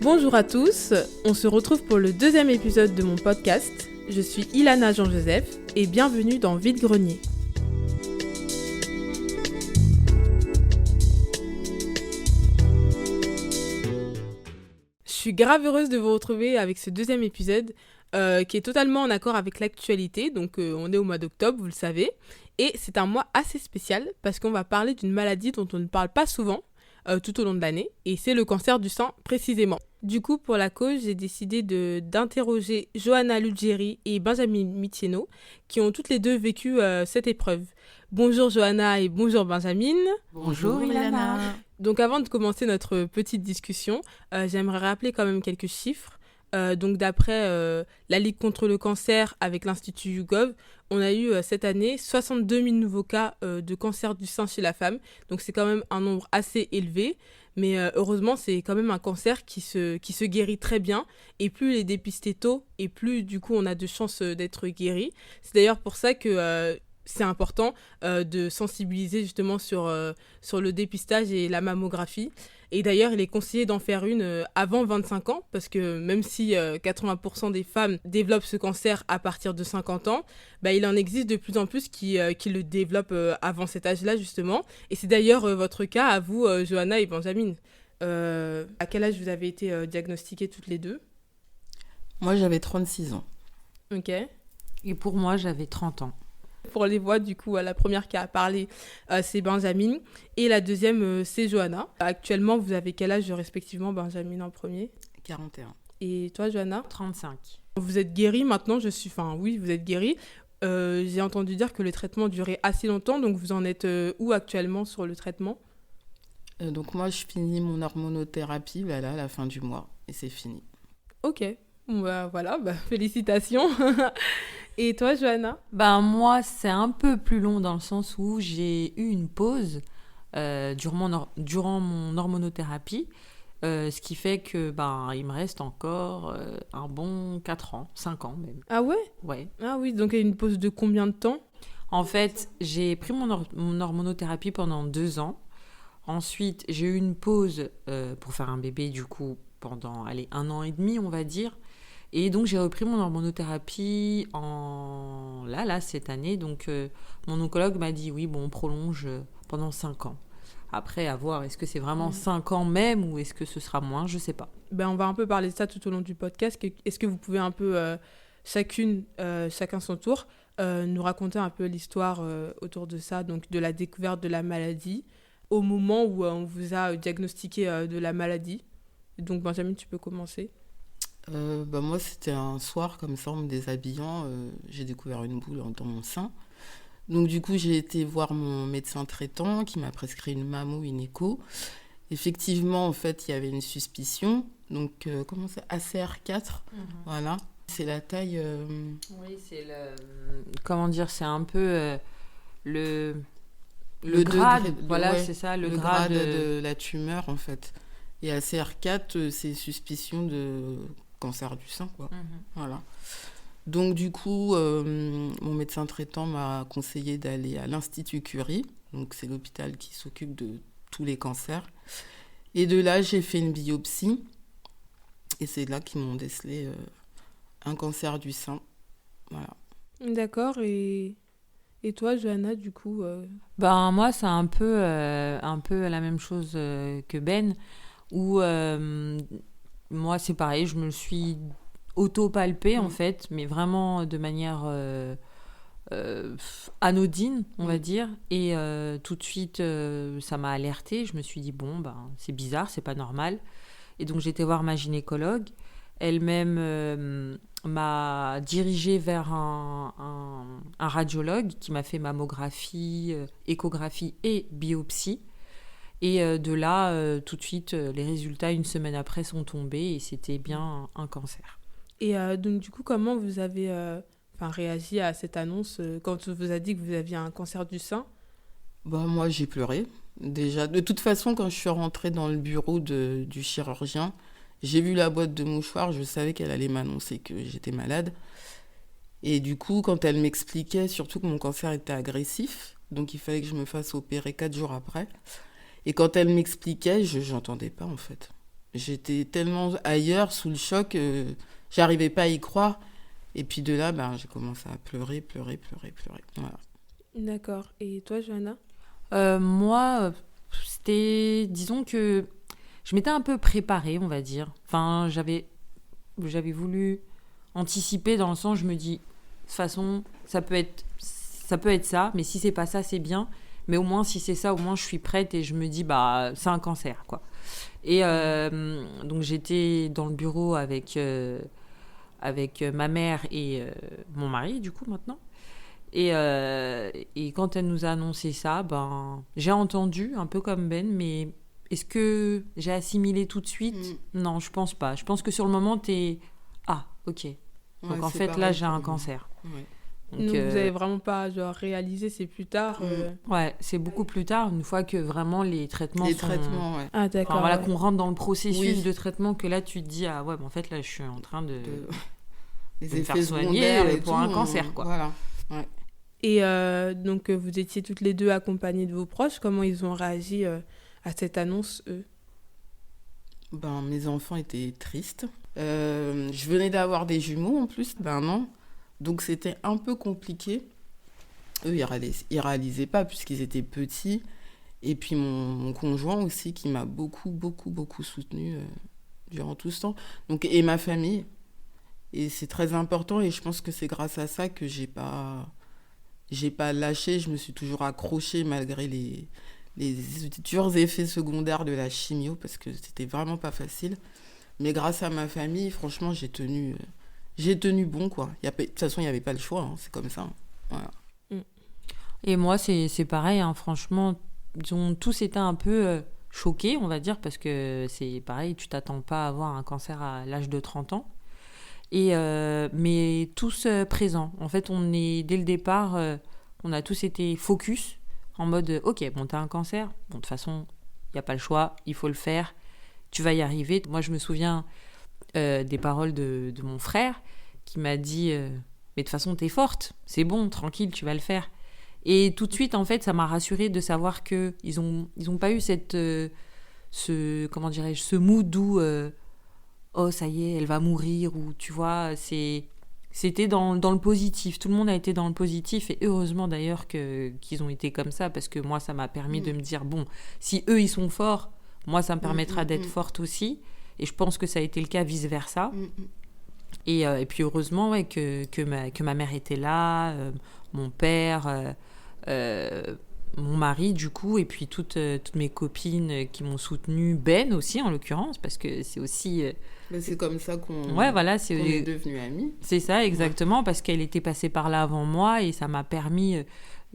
Bonjour à tous, on se retrouve pour le deuxième épisode de mon podcast. Je suis Ilana Jean-Joseph et bienvenue dans Vide Grenier. Je suis grave heureuse de vous retrouver avec ce deuxième épisode qui est totalement en accord avec l'actualité. Donc on est au mois d'octobre, vous le savez. Et c'est un mois assez spécial parce qu'on va parler d'une maladie dont on ne parle pas souvent tout au long de l'année. Et c'est le cancer du sein précisément. Du coup, pour la cause, j'ai décidé d'interroger Johanna Lugeri et Benjamin Mitieno qui ont toutes les deux vécu cette épreuve. Bonjour Johanna et bonjour Benjamin. Bonjour Ilana. Donc avant de commencer notre petite discussion, j'aimerais rappeler quand même quelques chiffres. Donc d'après la Ligue contre le cancer avec l'Institut YouGov, on a eu cette année 62 000 nouveaux cas de cancer du sein chez la femme. Donc c'est quand même un nombre assez élevé. Mais heureusement, c'est quand même un cancer qui se guérit très bien. Et plus il est dépisté tôt, et plus du coup on a de chances d'être guéri. C'est d'ailleurs pour ça que c'est important de sensibiliser justement sur le dépistage et la mammographie. Et d'ailleurs, il est conseillé d'en faire une avant 25 ans, parce que même si 80% des femmes développent ce cancer à partir de 50 ans, il en existe de plus en plus qui le développent avant cet âge-là, justement. Et c'est d'ailleurs votre cas à vous, Johanna et Benjamin. À quel âge vous avez été diagnostiquées toutes les deux ? Moi, j'avais 36 ans. Ok. Et pour moi, j'avais 30 ans. Pour les voix, du coup, la première qui a parlé, c'est Benjamin. Et la deuxième, c'est Johanna. Actuellement, vous avez quel âge respectivement, Benjamin en premier ? 41. Et toi, Johanna ? 35. Vous êtes guérie maintenant, oui, vous êtes guérie. J'ai entendu dire que le traitement durait assez longtemps, donc vous en êtes où actuellement sur le traitement ? Donc moi, je finis mon hormonothérapie à la fin du mois, et c'est fini. Ok, voilà, félicitations. Et toi, Johanna ? Moi, c'est un peu plus long dans le sens où j'ai eu une pause durant mon hormonothérapie, ce qui fait que il me reste encore un bon 4 ans, 5 ans même. Ah ouais ? Ouais. Ah oui, donc une pause de combien de temps ? En fait, j'ai pris mon hormonothérapie pendant 2 ans. Ensuite, j'ai eu une pause pour faire un bébé, du coup, pendant 1 an et demi, on va dire. Et donc, j'ai repris mon hormonothérapie cette année. Donc, mon oncologue m'a dit, oui, on prolonge pendant 5 ans. Après, à voir, est-ce que c'est vraiment 5 ans même ou est-ce que ce sera moins ? Je ne sais pas. On va un peu parler de ça tout au long du podcast. Est-ce que vous pouvez un peu, chacun son tour, nous raconter un peu l'histoire autour de ça, donc de la découverte de la maladie, au moment où on vous a diagnostiqué de la maladie. Donc, Benjamin, tu peux commencer. Moi, c'était un soir, comme ça, en me déshabillant, j'ai découvert une boule dans mon sein. Donc, du coup, j'ai été voir mon médecin traitant qui m'a prescrit une mammo, une écho. Effectivement, en fait, il y avait une suspicion. Donc, comment c'est ? ACR4, voilà. C'est la taille... Oui, c'est comment dire ? C'est un peu le grade. Degré, voilà, ouais, c'est ça, le grade de la tumeur, en fait. Et ACR4, c'est suspicion de cancer du sein, quoi. Voilà. Donc, du coup, mon médecin traitant m'a conseillé d'aller à l'Institut Curie. Donc, c'est l'hôpital qui s'occupe de tous les cancers. Et de là, j'ai fait une biopsie. Et c'est là qu'ils m'ont décelé un cancer du sein. Voilà. D'accord. Et toi, Johanna, du coup Moi, c'est un peu la même chose que Ben, où moi, c'est pareil, je me le suis auto-palpée, en fait, mais vraiment de manière anodine, on va dire. Et tout de suite, ça m'a alertée. Je me suis dit, c'est bizarre, c'est pas normal. Et donc, j'ai été voir ma gynécologue. Elle-même m'a dirigée vers un radiologue qui m'a fait mammographie, échographie et biopsie. Et de là, tout de suite, les résultats, 1 semaine après, sont tombés et c'était bien un cancer. Et donc, du coup, comment vous avez réagi à cette annonce quand on vous a dit que vous aviez un cancer du sein ? Moi, j'ai pleuré. Déjà, de toute façon, quand je suis rentrée dans le bureau du chirurgien, j'ai vu la boîte de mouchoirs, je savais qu'elle allait m'annoncer que j'étais malade. Et du coup, quand elle m'expliquait, surtout que mon cancer était agressif, donc il fallait que je me fasse opérer 4 jours après. Et quand elle m'expliquait, je n'entendais pas, en fait. J'étais tellement ailleurs, sous le choc, j'arrivais pas à y croire. Et puis de là, j'ai commencé à pleurer. Voilà. D'accord. Et toi, Johanna? Moi, c'était... Disons que je m'étais un peu préparée, on va dire. Enfin, j'avais voulu anticiper dans le sens, je me dis, de toute façon, ça peut être ça, mais si c'est pas ça, c'est bien. Mais au moins, si c'est ça, au moins, je suis prête et je me dis, c'est un cancer, quoi. Et donc, j'étais dans le bureau avec ma mère et mon mari, du coup, maintenant. Et quand elle nous a annoncé ça, j'ai entendu, un peu comme Ben, mais est-ce que j'ai assimilé tout de suite ? Non, je pense pas. Je pense que sur le moment, t'es... Ah, ok. Donc en fait, là, j'ai un cancer. Ouais. Donc vous avez vraiment pas réalisé, c'est plus tard Ouais, c'est beaucoup plus tard, une fois que vraiment les traitements sont... traitements, ouais. Ah, d'accord. Enfin, voilà, qu'on rentre dans le processus de traitement, que là, tu te dis, ah ouais, en fait, là, je suis en train de Les me faire effets soigner secondaires et pour tout, un cancer, quoi. Voilà. Ouais. Et donc, vous étiez toutes les deux accompagnées de vos proches. Comment ils ont réagi à cette annonce, eux ? Mes enfants étaient tristes. Je venais d'avoir des jumeaux en plus d'un an. Donc c'était un peu compliqué. Eux, ils réalisaient pas puisqu'ils étaient petits. Et puis mon conjoint aussi qui m'a beaucoup soutenue durant tout ce temps. Donc, et ma famille. Et c'est très important et je pense que c'est grâce à ça que j'ai pas lâché. Je me suis toujours accrochée malgré les durs effets secondaires de la chimio parce que c'était vraiment pas facile. Mais grâce à ma famille, franchement, j'ai tenu bon, quoi. De toute façon, il n'y avait pas le choix, hein, c'est comme ça. Voilà. Et moi, c'est pareil, hein, franchement, ils ont tous été un peu choqués, on va dire, parce que c'est pareil, tu t'attends pas à avoir un cancer à l'âge de 30 ans. Mais tous présents. En fait, dès le départ, on a tous été focus, en mode, ok, bon, t'as un cancer, bon, de toute façon, il n'y a pas le choix, il faut le faire, tu vas y arriver. Moi, je me souviens des paroles de mon frère qui m'a dit, mais de toute façon, t'es forte, c'est bon, tranquille, tu vas le faire. Et tout de suite, en fait, ça m'a rassurée de savoir qu'ils ont pas eu ce mood où, oh, ça y est, elle va mourir, ou tu vois, c'était dans le positif. Tout le monde a été dans le positif, et heureusement d'ailleurs qu'ils ont été comme ça, parce que moi, ça m'a permis de me dire, bon, si eux, ils sont forts, moi, ça me permettra d'être forte aussi. Et je pense que ça a été le cas vice-versa. Et puis heureusement, ouais, que ma mère était là, mon père, mon mari, du coup, et puis toutes mes copines qui m'ont soutenue, Ben aussi, en l'occurrence, parce que c'est aussi... Mais c'est comme ça qu'on est devenus amis. C'est ça, exactement, parce qu'elle était passée par là avant moi, et ça m'a permis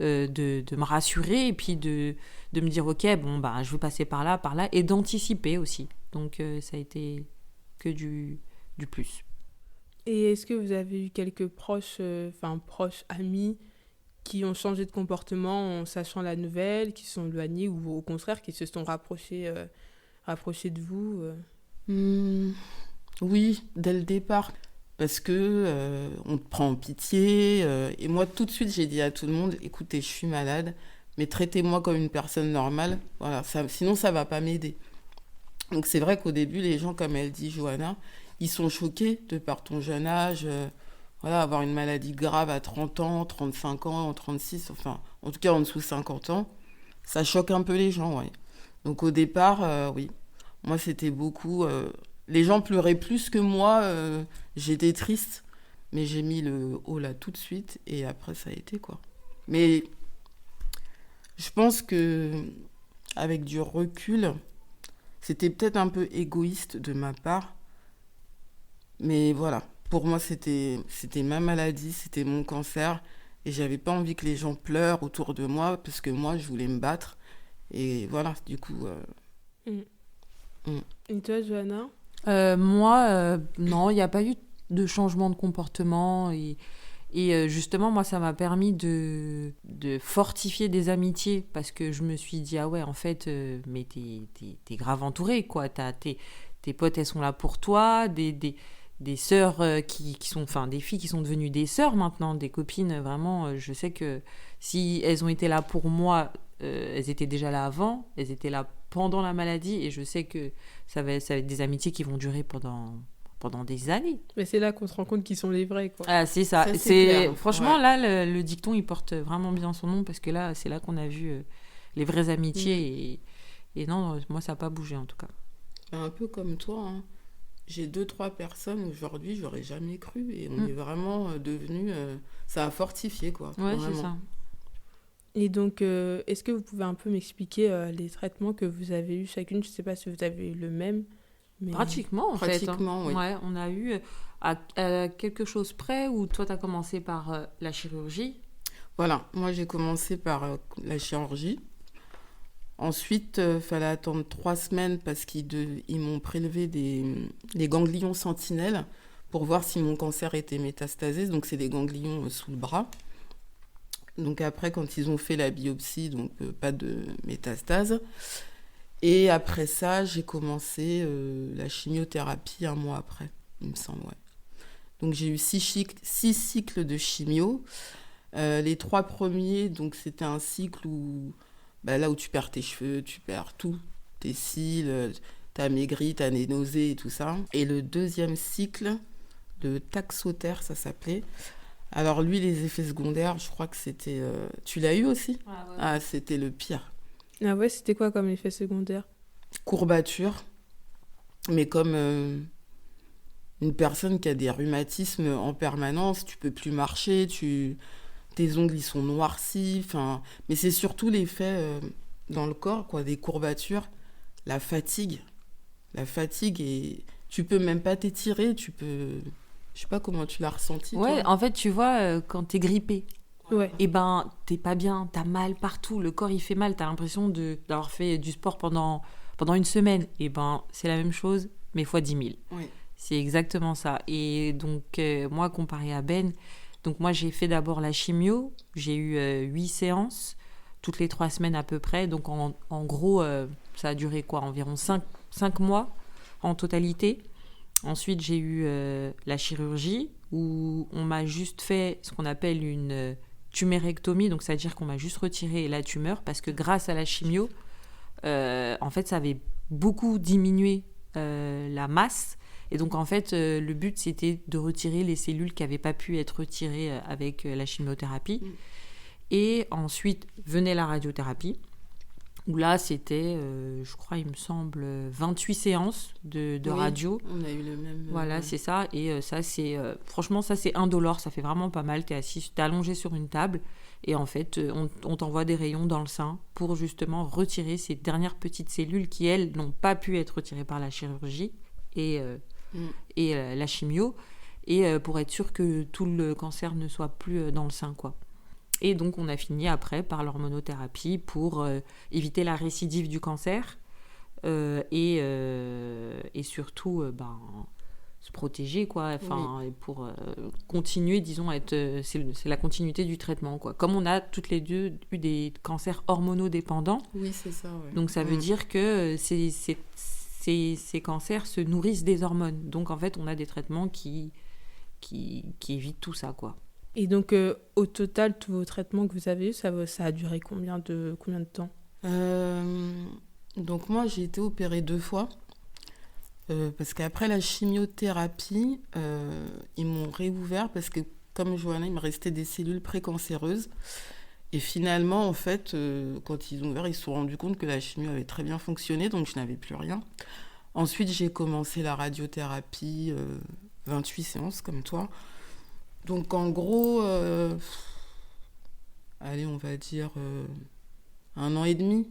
de me rassurer, et puis de me dire, ok, bon, je veux passer par là, et d'anticiper aussi. Donc, ça a été que du plus. Et est-ce que vous avez eu quelques proches amis, qui ont changé de comportement en sachant la nouvelle, qui se sont éloignés, ou au contraire, qui se sont rapprochés de vous Oui, dès le départ. Parce que on te prend en pitié. Et moi, tout de suite, j'ai dit à tout le monde, écoutez, je suis malade, mais traitez-moi comme une personne normale. Voilà, sinon, ça ne va pas m'aider. Donc, c'est vrai qu'au début, les gens, comme elle dit, Johanna, ils sont choqués de par ton jeune âge. Avoir une maladie grave à 30 ans, 35 ans, 36, enfin, en tout cas en dessous de 50 ans, ça choque un peu les gens, ouais. Donc au départ, oui, moi c'était beaucoup... les gens pleuraient plus que moi, j'étais triste, mais j'ai mis le haut là tout de suite, et après ça a été, quoi. Mais je pense que avec du recul, c'était peut-être un peu égoïste de ma part, mais voilà. Pour moi, c'était ma maladie, c'était mon cancer. Et j'avais pas envie que les gens pleurent autour de moi, parce que moi, je voulais me battre. Et voilà, du coup... Et toi, Johanna ? Moi, non, il n'y a pas eu de changement de comportement. Et justement, moi, ça m'a permis de fortifier des amitiés, parce que je me suis dit, ah ouais, en fait, mais t'es grave entourée, quoi. Tes potes, elles sont là pour toi, des sœurs qui sont, enfin des filles qui sont devenues des sœurs maintenant, des copines, vraiment, je sais que si elles ont été là pour moi elles étaient déjà là avant, elles étaient là pendant la maladie, et je sais que ça va être des amitiés qui vont durer pendant des années. Mais c'est là qu'on se rend compte qu'ils sont les vrais, quoi. Ah, c'est ça. C'est clair. Franchement, Ouais. là, le dicton, il porte vraiment bien son nom, parce que là, c'est là qu'on a vu les vraies amitiés, et non, moi, ça n'a pas bougé, en tout cas. Un peu comme toi, hein. J'ai 2-3 personnes aujourd'hui, j'aurais jamais cru. Et on est vraiment devenus... ça a fortifié, quoi. Ouais, vraiment. c'est ça. Et donc, est-ce que vous pouvez un peu m'expliquer les traitements que vous avez eus chacune? Je ne sais pas si vous avez eu le même. Mais... Pratiquement, en fait. Pratiquement, oui. Ouais, on a eu à quelque chose près où toi, tu as commencé par la chirurgie. Voilà, moi j'ai commencé par la chirurgie. Ensuite, il fallait attendre 3 semaines parce ils m'ont prélevé les ganglions sentinelles pour voir si mon cancer était métastasé. Donc, c'est des ganglions sous le bras. Donc, après, quand ils ont fait la biopsie, donc pas de métastase. Et après ça, j'ai commencé la chimiothérapie 1 mois après, il me semble, ouais. Donc, j'ai eu 6 cycles de chimio. Les 3 premiers, donc c'était un cycle où... là où tu perds tes cheveux, tu perds tout, tes cils, t'as maigri, t'as des nausées et tout ça. Et le 2e cycle, le Taxotere, ça s'appelait. Alors lui, les effets secondaires, je crois que c'était... Tu l'as eu aussi ? Ah, ouais. Ah, c'était le pire. Ah ouais, c'était quoi comme effet secondaire? Courbature, mais comme une personne qui a des rhumatismes en permanence, tu peux plus marcher, tes ongles ils sont noircis, mais c'est surtout l'effet dans le corps, quoi, des courbatures, la fatigue et tu peux même pas t'étirer, je sais pas comment tu l'as ressenti. Ouais, toi. en fait, tu vois, quand t'es grippé, Ouais. et ben, t'es pas bien, t'as mal partout, le corps il fait mal, t'as l'impression d'avoir fait du sport pendant 1 semaine. Et ben, c'est la même chose, mais fois 10 000. Oui. C'est exactement ça. Et donc, moi, comparé à Ben, donc moi, j'ai fait d'abord la chimio. J'ai eu 8 séances, toutes les 3 semaines à peu près. Donc, en gros, ça a duré quoi? Environ 5 mois en totalité. Ensuite, j'ai eu la chirurgie, où on m'a juste fait ce qu'on appelle une tumérectomie. Donc, c'est-à-dire qu'on m'a juste retiré la tumeur, parce que grâce à la chimio, en fait, ça avait beaucoup diminué la masse. Et donc, en fait, le but, c'était de retirer les cellules qui n'avaient pas pu être retirées avec la chimiothérapie. Et ensuite, venait la radiothérapie, où là, c'était, je crois, il me semble, 28 séances de Oui, radio. on a eu le même... Voilà, c'est ça. Et ça, c'est... franchement, ça, c'est indolore. Ça fait vraiment pas mal. T'es allongé sur une table. Et en fait, on t'envoie des rayons dans le sein pour justement retirer ces dernières petites cellules qui, elles, n'ont pas pu être retirées par la chirurgie et la chimio. Et pour être sûr que tout le cancer ne soit plus dans le sein, quoi. Et donc, on a fini après par l'hormonothérapie pour éviter la récidive du cancer et surtout se protéger, quoi. Enfin, et pour continuer, disons, c'est la continuité du traitement, quoi. Comme on a toutes les deux eu des cancers hormonodépendants. Oui, c'est ça, ouais. Donc, ça veut dire que ces cancers se nourrissent des hormones. Donc, en fait, on a des traitements qui évitent tout ça, quoi. Et donc, au total, tous vos traitements que vous avez eus, ça a duré combien de temps? Donc moi, j'ai été opérée 2 fois. Parce qu'après la chimiothérapie, ils m'ont réouvert parce que, comme Johanna, il me restait des cellules précancéreuses. Et finalement, en fait, quand ils ont ouvert, ils se sont rendus compte que la chimio avait très bien fonctionné, donc je n'avais plus rien. Ensuite, j'ai commencé la radiothérapie, 28 séances comme toi. Donc en gros, allez, on va dire 1 an et demi.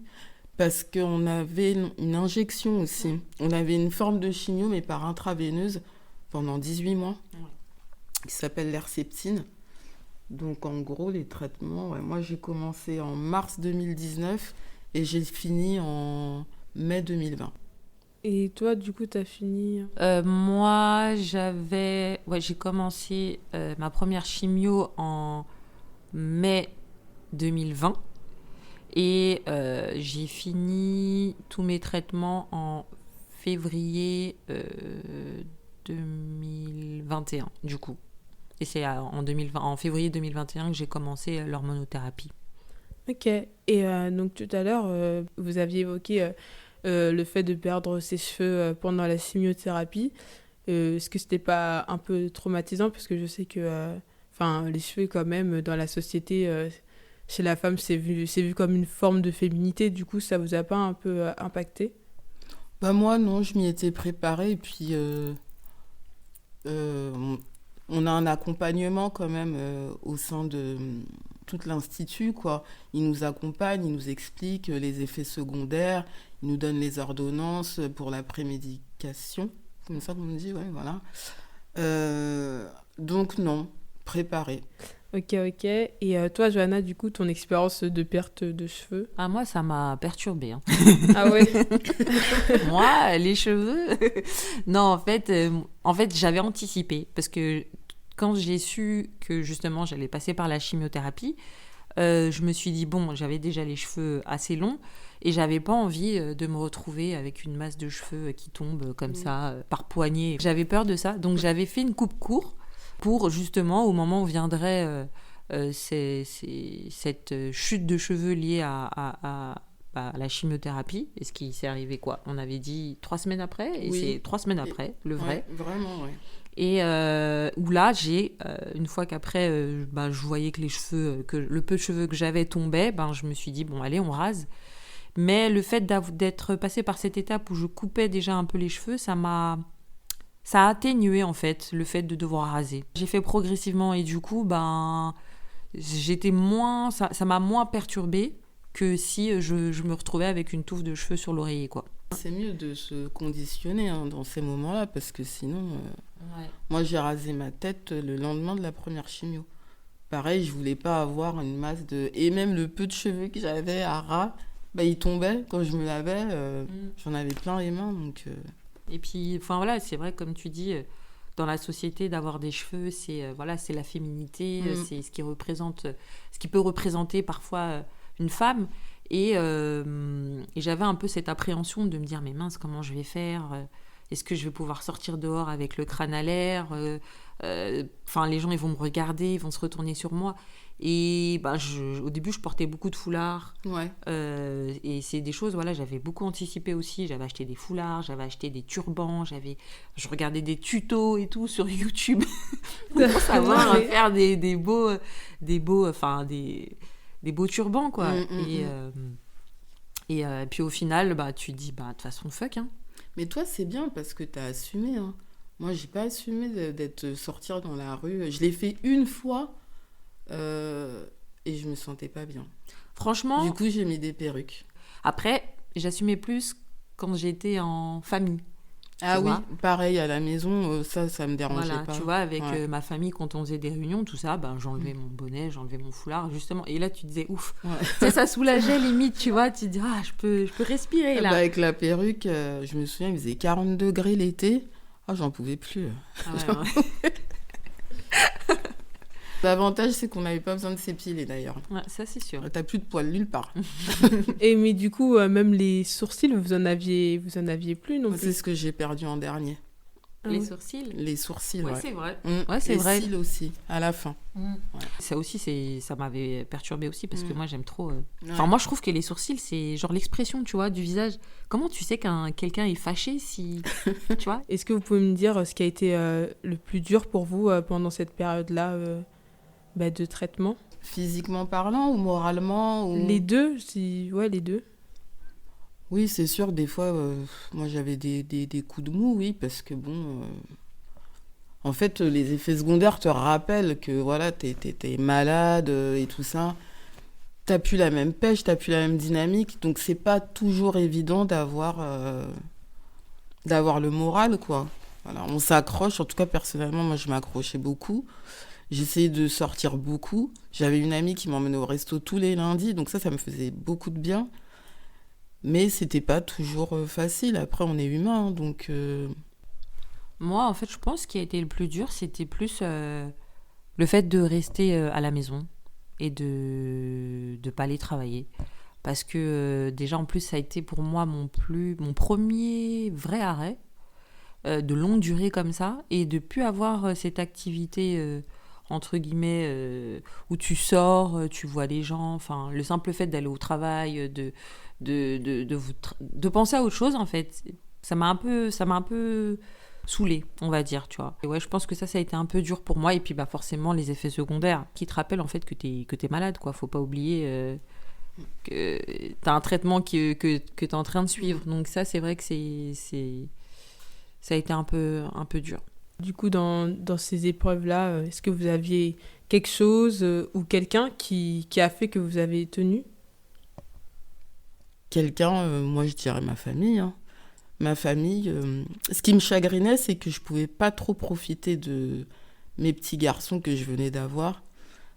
Parce qu'on avait une injection aussi. On avait une forme de chimio, mais par intraveineuse, pendant 18 mois, qui s'appelle l'Herceptine. Donc, en gros, les traitements, moi, j'ai commencé en mars 2019 et j'ai fini en mai 2020. Et toi, du coup, t'as fini... Moi, j'ai commencé ma première chimio en mai 2020. Et j'ai fini tous mes traitements en février 2021, du coup. Et c'est en février 2021 que j'ai commencé l'hormonothérapie. Ok. Et donc tout à l'heure, vous aviez évoqué le fait de perdre ses cheveux pendant la chimiothérapie. Est-ce que c'était pas un peu traumatisant? Parce que je sais que les cheveux, quand même, dans la société, chez la femme, c'est vu comme une forme de féminité. Du coup, ça vous a pas un peu impacté? Bah moi, non, je m'y étais préparée. Et puis, on a un accompagnement quand même au sein de tout l'institut, quoi. Ils nous accompagnent, ils nous expliquent les effets secondaires, ils nous donnent les ordonnances pour la prémédication. Comme ça qu'on me dit, ouais, voilà. Donc non, préparé. Ok, ok. Et toi, Johanna, du coup, ton expérience de perte de cheveux? Ah, moi, ça m'a perturbée. Hein. Ah ouais? Moi, les cheveux... Non, en fait, j'avais anticipé. Parce que quand j'ai su que, justement, j'allais passer par la chimiothérapie, je me suis dit, bon, j'avais déjà les cheveux assez longs et j'avais pas envie de me retrouver avec une masse de cheveux qui tombe comme ça, par poignée. J'avais peur de ça. Donc, j'avais fait une coupe courte pour, justement, au moment où viendrait cette chute de cheveux liée à la chimiothérapie. Et ce qui s'est arrivé, quoi? On avait dit 3 semaines après, et Oui. c'est 3 semaines après, le vrai. Ouais, vraiment, ouais. Et où là, une fois qu'après, je voyais que les cheveux, que le peu de cheveux que j'avais tombaient, je me suis dit, bon, allez, on rase. Mais le fait d'être passée par cette étape où je coupais déjà un peu les cheveux, ça a atténué, en fait, le fait de devoir raser. J'ai fait progressivement et du coup, j'étais moins... Ça m'a moins perturbée que si je me retrouvais avec une touffe de cheveux sur l'oreiller, quoi. C'est mieux de se conditionner dans ces moments-là, parce que sinon... Ouais. Moi, j'ai rasé ma tête le lendemain de la première chimio. Pareil, je voulais pas avoir une masse de... Et même le peu de cheveux que j'avais à ras, il tombait. Quand je me lavais, j'en avais plein les mains, donc... Et puis, voilà, c'est vrai, comme tu dis, dans la société, d'avoir des cheveux, c'est la féminité, c'est ce qui peut représenter parfois une femme. Et j'avais un peu cette appréhension de me dire, mais mince, comment je vais faire? Est-ce que je vais pouvoir sortir dehors avec le crâne à l'air? Les gens, ils vont me regarder, ils vont se retourner sur moi. Et au début, je portais beaucoup de foulards. Ouais. Et c'est des choses, j'avais beaucoup anticipé aussi. J'avais acheté des foulards, j'avais acheté des turbans, je regardais des tutos et tout sur YouTube pour savoir faire des beaux turbans, quoi. Et puis au final, tu te dis, de toute façon, fuck, hein. Mais toi, c'est bien parce que t'as assumé, hein. Moi, j'ai pas assumé d'être sortir dans la rue. Je l'ai fait une fois et je me sentais pas bien. Franchement... Du coup, j'ai mis des perruques. Après, j'assumais plus quand j'étais en famille. Ah oui, pareil, à la maison, ça me dérangeait pas. Tu vois, avec ma famille, quand on faisait des réunions, tout ça, j'enlevais mon bonnet, j'enlevais mon foulard, justement. Et là, tu disais, ouf, ça soulageait limite, tu vois. Tu te dis, je peux respirer, là. Avec la perruque, je me souviens, il faisait 40 degrés l'été. J'en pouvais plus. L'avantage, c'est qu'on n'avait pas besoin de s'épiler, d'ailleurs. Ouais, ça, c'est sûr. T'as plus de poils nulle part. Mais du coup, même les sourcils, vous en aviez plus non plus? C'est ce que j'ai perdu en dernier. Les sourcils? Les sourcils, ouais. C'est vrai. Ouais, c'est vrai. Les cils aussi, à la fin. Ouais. Ça aussi, ça m'avait perturbée aussi, parce que moi, j'aime trop... moi, je trouve que les sourcils, c'est genre l'expression, tu vois, du visage. Comment tu sais quelqu'un est fâché si... tu vois? Est-ce que vous pouvez me dire ce qui a été le plus dur pour vous pendant cette période-là de traitement? Physiquement parlant ou moralement ou... Les deux, les deux. Oui, c'est sûr, des fois, moi j'avais des coups de mou, oui, parce que en fait, les effets secondaires te rappellent que voilà, t'es malade et tout ça. T'as plus la même pêche, t'as plus la même dynamique, donc c'est pas toujours évident d'avoir le moral, quoi. Voilà, on s'accroche, en tout cas personnellement, moi je m'accrochais beaucoup. J'essayais de sortir beaucoup. J'avais une amie qui m'emmenait au resto tous les lundis, donc ça me faisait beaucoup de bien. Mais c'était pas toujours facile. Après, on est humain, hein, donc... Moi, en fait, je pense que ce qui a été le plus dur, c'était plus le fait de rester à la maison et de pas aller travailler. Parce que déjà, en plus, ça a été pour moi mon premier vrai arrêt de longue durée comme ça. Et de plus avoir cette activité... entre guillemets, où tu sors, tu vois les gens, enfin, le simple fait d'aller au travail, de penser à autre chose, en fait, ça m'a un peu saoulée, on va dire, tu vois. Et ouais, je pense que ça a été un peu dur pour moi. Et puis, bah, forcément, les effets secondaires qui te rappellent, en fait, que t'es malade, quoi. Faut pas oublier que t'as un traitement que t'es en train de suivre. Donc ça, c'est vrai que ça a été un peu dur. Du coup, dans ces épreuves-là, est-ce que vous aviez quelque chose ou quelqu'un qui a fait que vous avez tenu? Quelqu'un, moi je dirais ma famille. Hein. Ma famille, ce qui me chagrinait, c'est que je pouvais pas trop profiter de mes petits garçons que je venais d'avoir.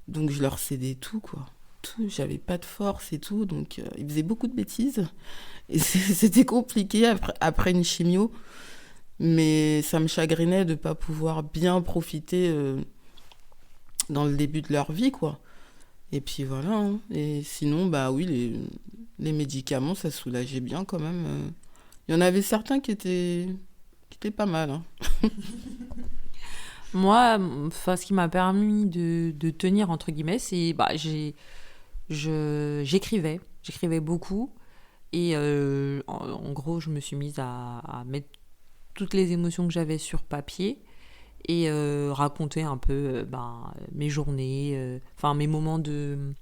Donc je leur cédais tout, quoi. Tout, j'avais pas de force et tout, donc ils faisaient beaucoup de bêtises. Et c'était compliqué après une chimio. Mais ça me chagrinait de ne pas pouvoir bien profiter dans le début de leur vie, quoi. Et puis voilà. Hein. Et sinon, bah oui, les médicaments, ça soulageait bien quand même. Il y en avait certains qui étaient pas mal. Hein. Moi, ce qui m'a permis de tenir, entre guillemets, c'est... J'écrivais beaucoup. Et en gros, je me suis mise à mettre toutes les émotions que j'avais sur papier et raconter un peu mes journées, mes moments de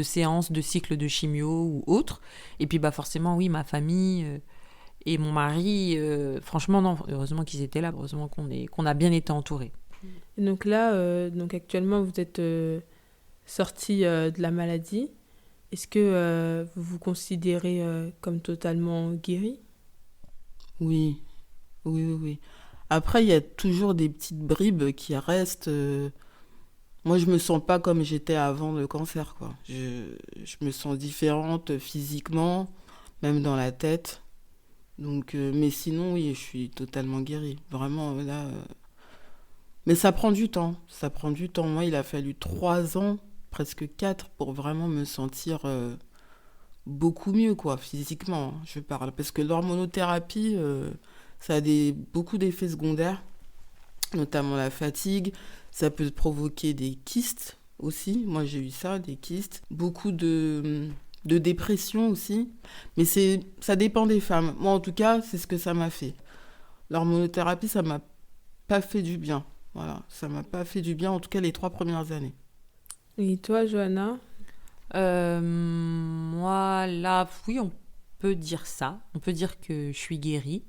séances, de cycles de chimio ou autres. Et puis forcément, oui, ma famille et mon mari, franchement, non, heureusement qu'ils étaient là, heureusement qu'on a bien été entourés. Et donc là, actuellement, vous êtes sortie de la maladie. Est-ce que vous vous considérez comme totalement guérie ? Oui. Après, il y a toujours des petites bribes qui restent. Moi, je me sens pas comme j'étais avant le cancer, quoi. Je me sens différente physiquement, même dans la tête. Donc, mais sinon, oui, je suis totalement guérie. Vraiment, là... Mais ça prend du temps. Moi, il a fallu 3 ans, presque 4, pour vraiment me sentir... beaucoup mieux, quoi, physiquement, je parle. Parce que l'hormonothérapie, ça a beaucoup d'effets secondaires, notamment la fatigue. Ça peut provoquer des kystes aussi. Moi, j'ai eu ça, des kystes. Beaucoup de dépression aussi. Mais ça dépend des femmes. Moi, en tout cas, c'est ce que ça m'a fait. L'hormonothérapie, ça m'a pas fait du bien. Voilà, ça m'a pas fait du bien, en tout cas, les 3 premières années. Et toi, Johanna ? Moi, là, oui, on peut dire ça. On peut dire que je suis guérie.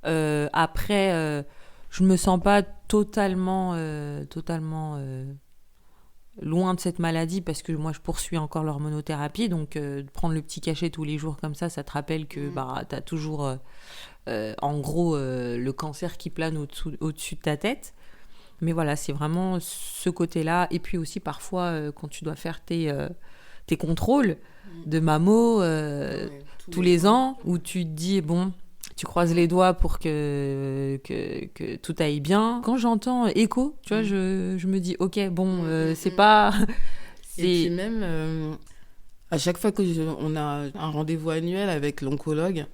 Après, je me sens pas totalement loin de cette maladie parce que moi, je poursuis encore l'hormonothérapie. Donc, prendre le petit cachet tous les jours comme ça te rappelle que t'as toujours, en gros, le cancer qui plane au-dessus de ta tête. Mais voilà, c'est vraiment ce côté-là. Et puis aussi, parfois, quand tu dois faire tes contrôles de mammo tous les ans où tu te dis tu croises les doigts pour que tout aille bien. Quand j'entends écho, tu vois, je me dis ok, c'est pas... Et puis même à chaque fois on a un rendez-vous annuel avec l'oncologue,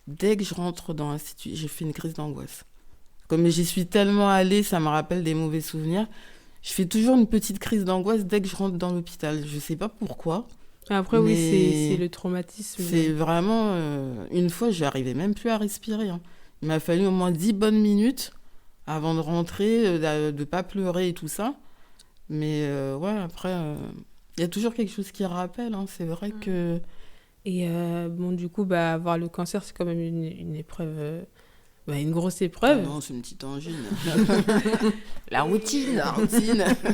dès que je rentre dans l'institut, j'ai fait une crise d'angoisse. Comme j'y suis tellement allée, ça me rappelle des mauvais souvenirs. Je fais toujours une petite crise d'angoisse dès que je rentre dans l'hôpital. Je sais pas pourquoi. Après, oui, c'est le traumatisme. C'est vraiment... une fois, je n'arrivais même plus à respirer. Hein. Il m'a fallu au moins 10 bonnes minutes avant de rentrer, de ne pas pleurer et tout ça. Mais ouais, après, il y a toujours quelque chose qui rappelle. Hein. C'est vrai que... Et du coup, avoir le cancer, c'est quand même une épreuve... une grosse épreuve. Non, c'est une petite angine. La routine.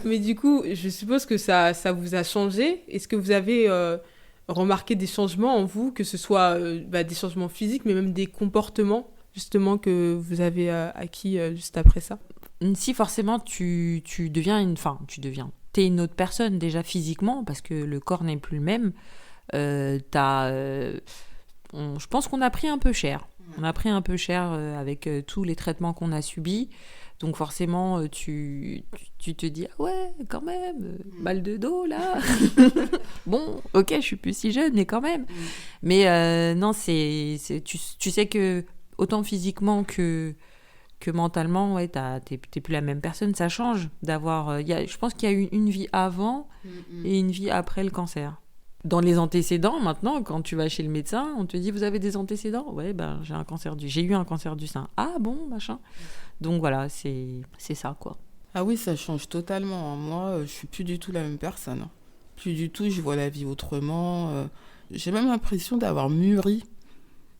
Mais du coup, je suppose que ça vous a changé. Est-ce que vous avez remarqué des changements en vous, que ce soit des changements physiques, mais même des comportements, justement, que vous avez acquis juste après ça ? Si, forcément, tu deviens t'es une autre personne, déjà physiquement, parce que le corps n'est plus le même. Je pense qu'on a pris un peu cher. On a pris un peu cher avec tous les traitements qu'on a subis. Donc forcément, tu te dis « Ah ouais, quand même, mal de dos, là. » Bon, ok, je suis plus si jeune, mais quand même. Mais non, tu sais que autant physiquement que que mentalement, ouais, t'es plus la même personne. Ça change d'avoir... je pense qu'il y a eu une vie avant et une vie après le cancer. Dans les antécédents, maintenant, quand tu vas chez le médecin, on te dit, vous avez des antécédents ? Ouais, ben, j'ai eu un cancer du sein. Ah bon, machin. Donc voilà, c'est ça, quoi. Ah oui, ça change totalement. Moi, je suis plus du tout la même personne. Plus du tout, je vois la vie autrement. J'ai même l'impression d'avoir mûri.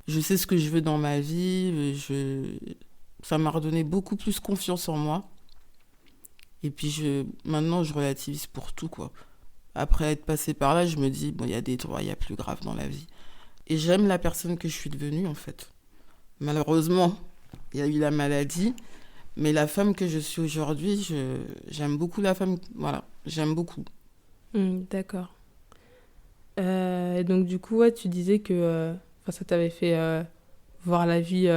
Je sais ce que je veux dans ma vie. Ça m'a redonné beaucoup plus confiance en moi. Et puis maintenant, je relativise pour tout, quoi. Après être passée par là, je me dis, bon, il y a des droits, il y a plus grave dans la vie. Et j'aime la personne que je suis devenue, en fait. Malheureusement, il y a eu la maladie. Mais la femme que je suis aujourd'hui, j'aime beaucoup la femme. Voilà, j'aime beaucoup. D'accord. Et donc, du coup, ouais, tu disais que ça t'avait fait voir la vie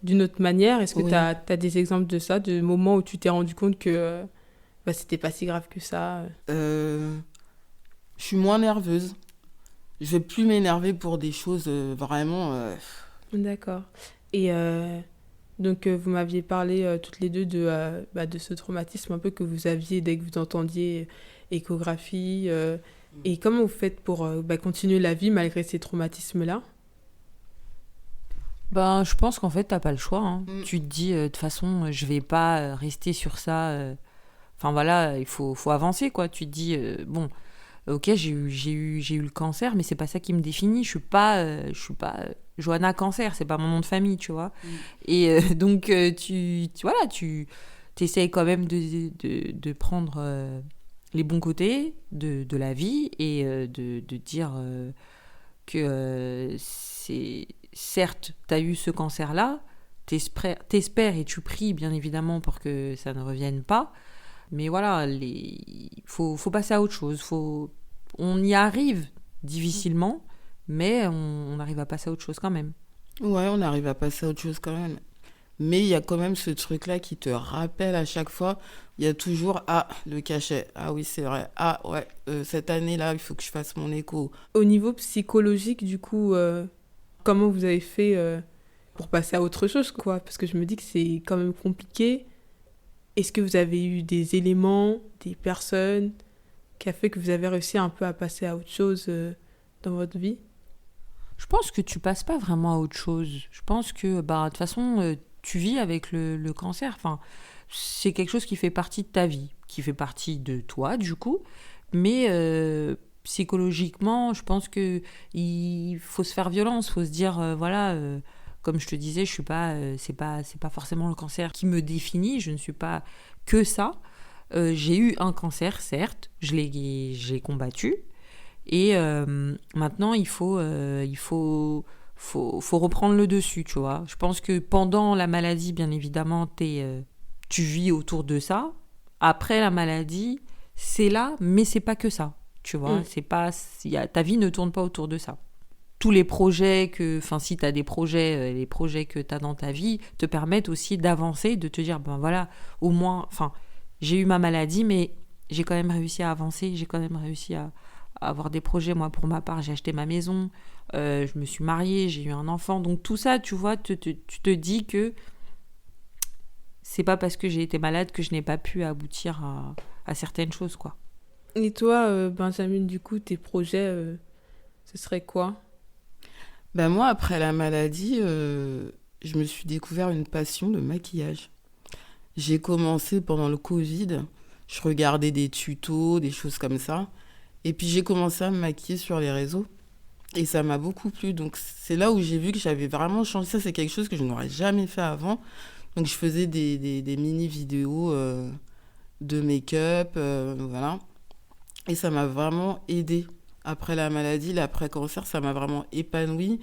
d'une autre manière. Est-ce que Oui. tu as des exemples de ça, de moments où tu t'es rendu compte que c'était pas si grave que ça Je suis moins nerveuse. Je vais plus m'énerver pour des choses vraiment... D'accord. Et donc, vous m'aviez parlé toutes les deux de ce traumatisme un peu que vous aviez dès que vous entendiez échographie. Et comment vous faites pour continuer la vie malgré ces traumatismes-là ? Ben, je pense qu'en fait, t'as pas le choix. Hein. Tu te dis, de toute façon, je vais pas rester sur ça. Enfin voilà, il faut avancer, quoi. Tu te dis, bon, ok, j'ai eu le cancer, mais c'est pas ça qui me définit. Je suis pas Johanna Cancer, c'est pas mon nom de famille, tu vois. Et donc, tu essayes quand même de prendre les bons côtés de la vie et de dire que certes, tu as eu ce cancer-là, t'espères et tu pries bien évidemment pour que ça ne revienne pas, mais voilà, faut passer à autre chose. On y arrive difficilement, mais on arrive à passer à autre chose quand même. Ouais, on arrive à passer à autre chose quand même. Mais il y a quand même ce truc-là qui te rappelle à chaque fois, il y a toujours, le cachet, ah oui c'est vrai, ouais, cette année-là, il faut que je fasse mon écho. Au niveau psychologique, du coup, comment vous avez fait pour passer à autre chose, quoi ? Parce que je me dis que c'est quand même compliqué. Est-ce que vous avez eu des éléments, des personnes qui a fait que vous avez réussi un peu à passer à autre chose dans votre vie ? Je pense que tu passes pas vraiment à autre chose. Je pense que, de toute façon, tu vis avec le cancer. Enfin, c'est quelque chose qui fait partie de ta vie, qui fait partie de toi, du coup. Mais psychologiquement, je pense qu'il faut se faire violence, il faut se dire, comme je te disais, je suis pas, c'est pas forcément le cancer qui me définit, je ne suis pas que ça. J'ai eu un cancer, certes, je l'ai combattu. Et maintenant, il faut reprendre le dessus, tu vois. Je pense que pendant la maladie, bien évidemment, tu vis autour de ça. Après la maladie, c'est là, mais c'est pas que ça, tu vois. Ta vie ne tourne pas autour de ça. Tous les projets si tu as des projets, les projets que tu as dans ta vie te permettent aussi d'avancer, de te dire, au moins, j'ai eu ma maladie, mais j'ai quand même réussi à avancer, j'ai quand même réussi à avoir des projets. Moi, pour ma part, j'ai acheté ma maison, je me suis mariée, j'ai eu un enfant. Donc tout ça, tu vois, tu te dis que c'est pas parce que j'ai été malade que je n'ai pas pu aboutir à certaines choses, quoi. Et toi, Benjamin, du coup, tes projets, ce serait quoi ? Moi, après la maladie, je me suis découvert une passion de maquillage. J'ai commencé pendant le Covid. Je regardais des tutos, des choses comme ça. Et puis, j'ai commencé à me maquiller sur les réseaux. Et ça m'a beaucoup plu. Donc, c'est là où j'ai vu que j'avais vraiment changé. Ça, c'est quelque chose que je n'aurais jamais fait avant. Donc, je faisais des mini-vidéos de make-up. Voilà. Et ça m'a vraiment aidée. Après la maladie, l'après-cancer, ça m'a vraiment épanouie.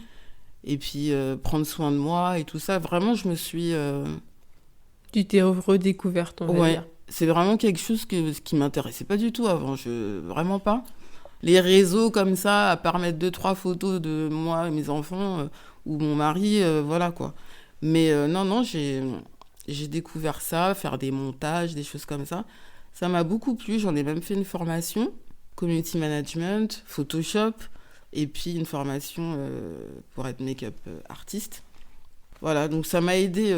Et puis, prendre soin de moi et tout ça. Vraiment, je me suis... Tu t'es redécouverte, on va dire. C'est vraiment quelque chose qui m'intéressait pas du tout avant. Vraiment pas. Les réseaux comme ça, à part mettre 2-3 photos de moi et mes enfants ou mon mari, voilà quoi. Mais non, j'ai découvert ça, faire des montages, des choses comme ça. Ça m'a beaucoup plu. J'en ai même fait une formation, community management, Photoshop, et puis une formation pour être make-up artiste. Voilà, donc ça m'a aidé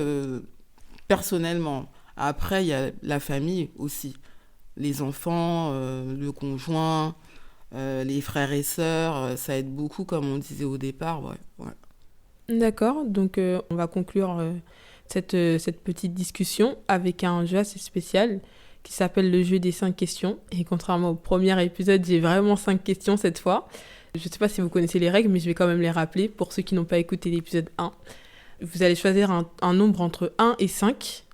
personnellement. Après, il y a la famille aussi. Les enfants, le conjoint, les frères et sœurs, ça aide beaucoup, comme on disait au départ. Ouais. D'accord, donc on va conclure cette petite discussion avec un jeu assez spécial qui s'appelle le jeu des 5 questions. Et contrairement au premier épisode, j'ai vraiment 5 questions cette fois. Je ne sais pas si vous connaissez les règles, mais je vais quand même les rappeler pour ceux qui n'ont pas écouté l'épisode 1. Vous allez choisir un nombre entre 1 et 5,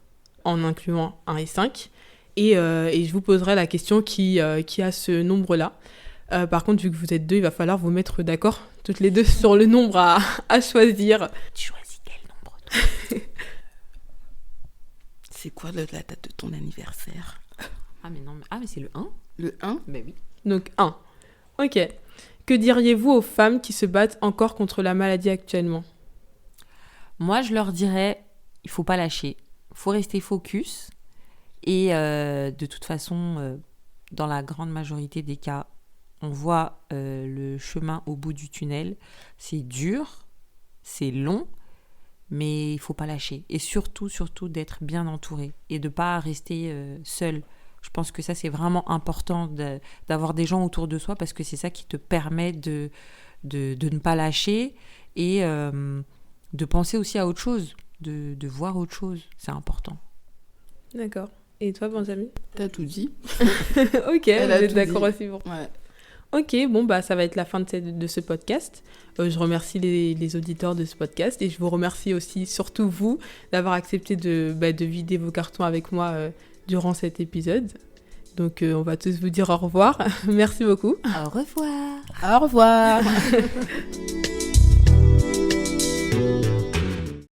en incluant 1 et 5. Et je vous poserai la question qui a ce nombre-là. Par contre, vu que vous êtes deux, il va falloir vous mettre d'accord, toutes les deux, sur le nombre à choisir. Tu choisis quel nombre, toi? C'est quoi la date de ton anniversaire? Mais c'est le 1? Le 1? Ben oui. Donc 1. Ok. Que diriez-vous aux femmes qui se battent encore contre la maladie actuellement? Moi, je leur dirais, il faut pas lâcher. Il faut rester focus. Et de toute façon, dans la grande majorité des cas, on voit le chemin au bout du tunnel. C'est dur, c'est long, mais il faut pas lâcher. Et surtout d'être bien entouré et de pas rester seul. Je pense que ça, c'est vraiment important d'avoir des gens autour de soi parce que c'est ça qui te permet de ne pas lâcher et de penser aussi à autre chose, de voir autre chose. C'est important. D'accord. Et toi, Benjamin? T'as tout dit. Ok, vous êtes d'accord aussi pour. Ouais. Ok, bon, bah ça va être la fin de ce podcast. Je remercie les auditeurs de ce podcast et je vous remercie aussi, surtout vous, d'avoir accepté de vider vos cartons avec moi durant cet épisode. Donc, on va tous vous dire au revoir. Merci beaucoup. Au revoir. Au revoir.